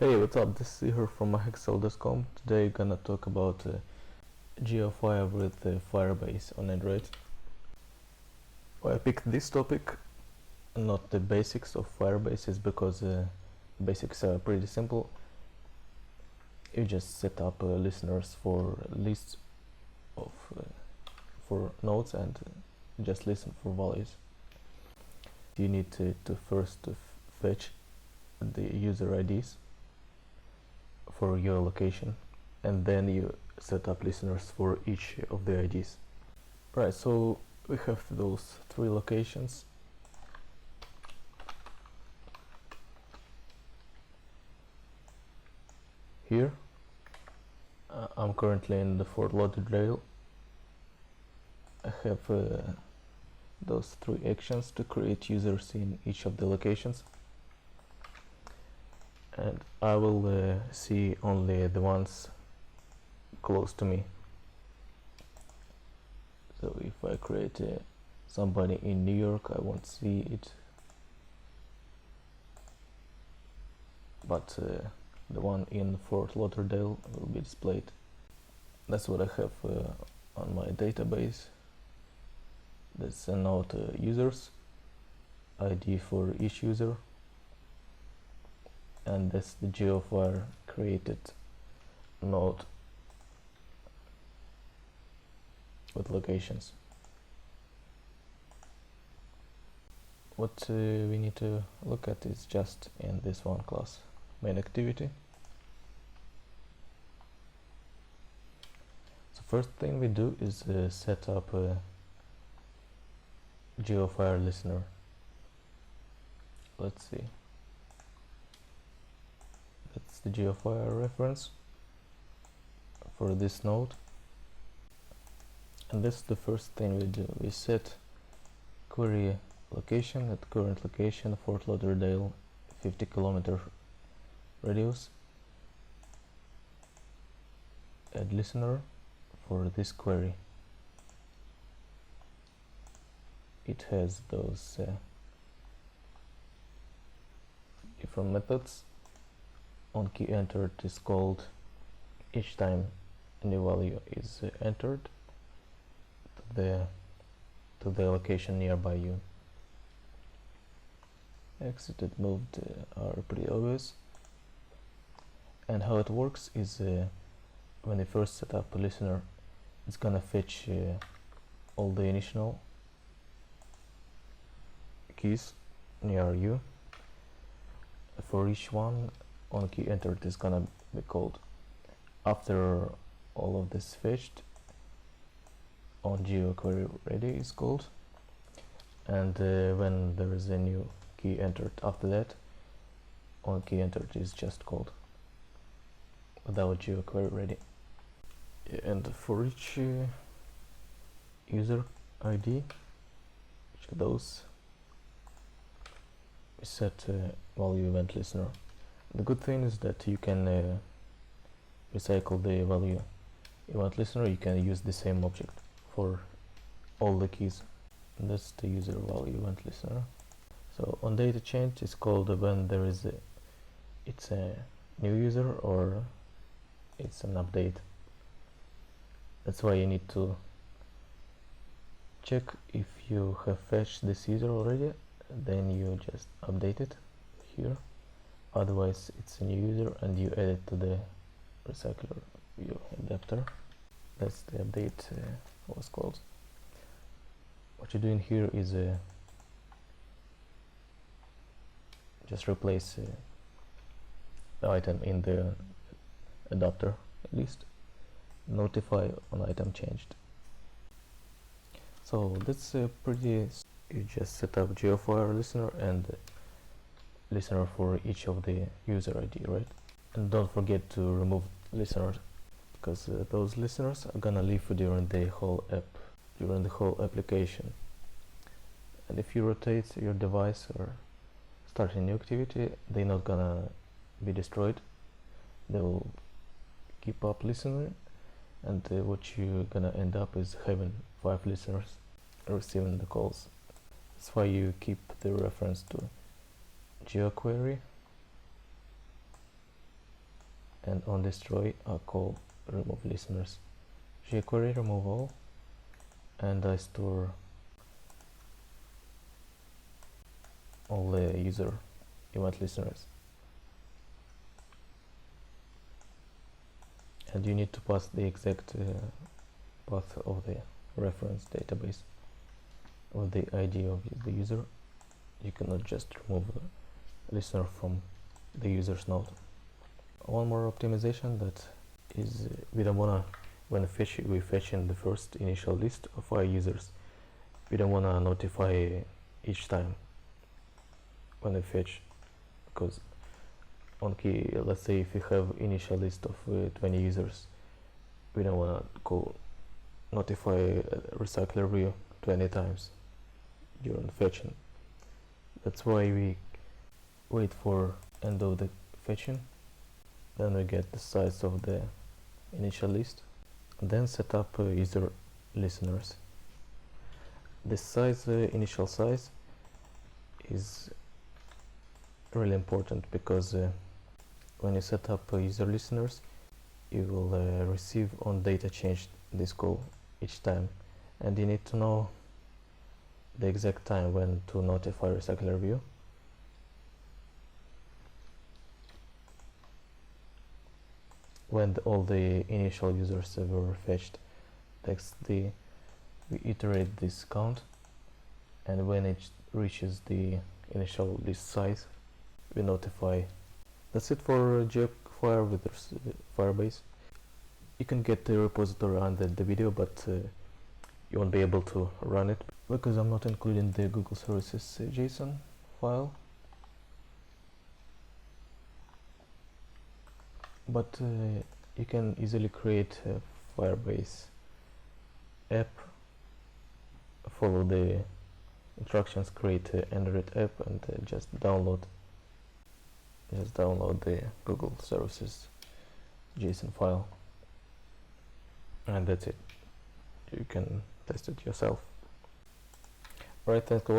Hey, what's up? This is Ihor from Hexel.com. Today we're gonna talk about Geofire with Firebase on Android. Why I picked this topic, not the basics of Firebase, is because basics are pretty simple. You just set up listeners for lists of for nodes and just listen for values. You need to first fetch the user IDs for your location, and then you set up listeners for each of the IDs. Right, so we have those three locations. Here, I'm currently in the Fort Lauderdale. I have those three actions to create users in each of the locations, and I will see only the ones close to me. So if I create somebody in New York, I won't see it, but the one in Fort Lauderdale will be displayed. That's what I have on my database. That's a node users, ID for each user, and that's the Geofire created node with locations. What we need to look at is just in this one class, main activity. So first thing we do is set up a Geofire listener. Let's see. That's the Geofire reference for this node. And that's the first thing we do. We set query location at current location Fort Lauderdale, 50 kilometer radius. Add listener for this query. It has those different methods. On key entered is called each time a new value is entered to the location nearby you. Exited, moved are pretty obvious. And how it works is when you first set up a listener, it's gonna fetch all the initial keys near you. For each one, on key entered is gonna be called. After all of this fetched, on geo query ready is called, and when there is a new key entered after that, on key entered is just called without geo query ready. And for each user ID, each of those, we set value event listener. The good thing is that you can recycle the value event listener. You can use the same object for all the keys. And that's the user value event listener. So on data change is called when there is it's a new user or it's an update. That's why you need to check if you have fetched this user already, then you just update it here. Otherwise it's a new user and you add it to the recycler view adapter. That's the update was called. What you're doing here is just replace the item in the adapter, at least notify on item changed. So that's pretty. You just set up Geofire listener and listener for each of the user ID, right? And don't forget to remove listeners, because those listeners are gonna live during the whole app, during the whole application. And if you rotate your device or start a new activity, they're not gonna be destroyed. They will keep up listening, and what you're gonna end up is having 5 listeners receiving the calls. That's why you keep the reference to GeoQuery and on destroy I call remove listeners. jQuery remove all, and I store all the user event listeners. And you need to pass the exact path of the reference database with the ID of the user. You cannot just remove a listener from the user's node. One more optimization, that is, we don't wanna, when we fetch in the first initial list of our users, we don't wanna notify each time when we fetch, because on key, let's say if we have initial list of 20 users, we don't wanna go notify recycler view 20 times during fetching. That's why we wait for end of the fetching, then we get the size of the initial list, and then set up user listeners. This size, initial size, is really important, because when you set up user listeners, you will receive on data changed this call each time, and you need to know the exact time when to notify recycler view. When all the initial users were fetched, we iterate this count, and when it reaches the initial list size, we notify. That's it for Geofire with Firebase. You can get the repository under the video, but you won't be able to run it because I'm not including the Google Services JSON file. But you can easily create a Firebase app, follow the instructions, create an Android app, and just download the Google Services JSON file, and that's it. You can test it yourself. Alright, thanks for watching.